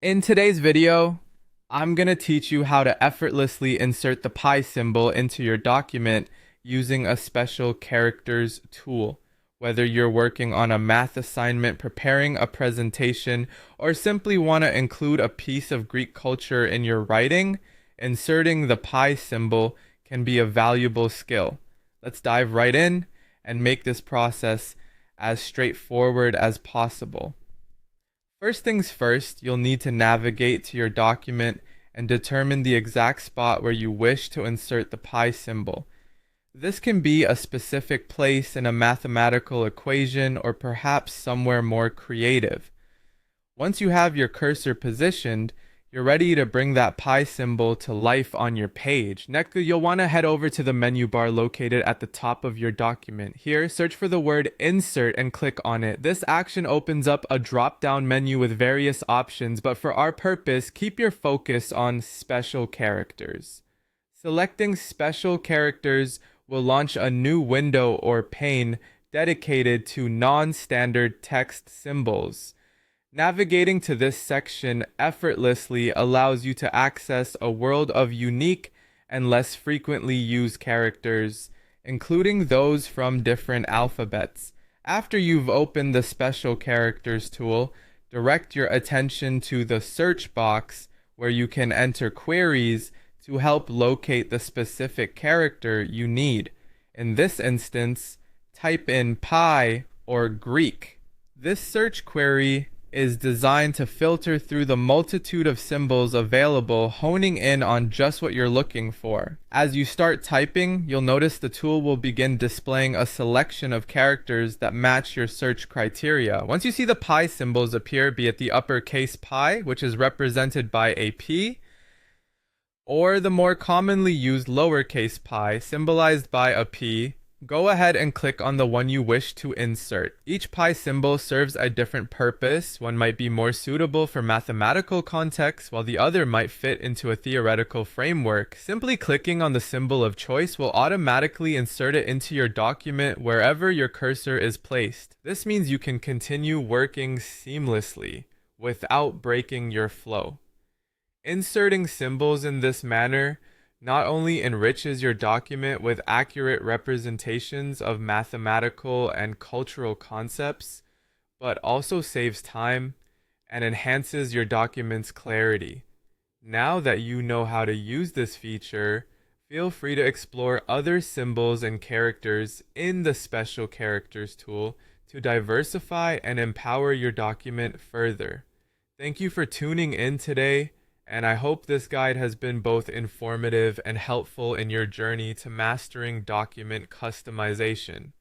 In today's video, I'm going to teach you how to effortlessly insert the pi symbol into your document using a special characters tool. Whether you're working on a math assignment, preparing a presentation, or simply want to include a piece of Greek culture in your writing, inserting the pi symbol can be a valuable skill. Let's dive right in and make this process as straightforward as possible. First things first, you'll need to navigate to your document and determine the exact spot where you wish to insert the pi symbol. This can be a specific place in a mathematical equation or perhaps somewhere more creative. Once you have your cursor positioned, you're ready to bring that pi symbol to life on your page. Next, you'll want to head over to the menu bar located at the top of your document. Here, search for the word insert and click on it. This action opens up a drop-down menu with various options, but for our purpose, keep your focus on special characters. Selecting special characters will launch a new window or pane dedicated to non-standard text symbols. Navigating to this section effortlessly allows you to access a world of unique and less frequently used characters, including those from different alphabets. After you've opened the Special Characters tool, direct your attention to the search box where you can enter queries to help locate the specific character you need. In this instance, type in pi or Greek. This search query is designed to filter through the multitude of symbols available, honing in on just what you're looking for. As you start typing, you'll notice the tool will begin displaying a selection of characters that match your search criteria. Once you see the pi symbols appear, be it the uppercase pi, which is represented by a P, or the more commonly used lowercase pi, symbolized by a P, go ahead and click on the one you wish to insert. Each pi symbol serves a different purpose. One might be more suitable for mathematical context, while the other might fit into a theoretical framework. Simply clicking on the symbol of choice will automatically insert it into your document wherever your cursor is placed. This means you can continue working seamlessly without breaking your flow. Inserting symbols in this manner not only enriches your document with accurate representations of mathematical and cultural concepts, but also saves time and enhances your document's clarity. Now that you know how to use this feature, feel free to explore other symbols and characters in the Special Characters tool to diversify and empower your document further. Thank you for tuning in today, and I hope this guide has been both informative and helpful in your journey to mastering document customization.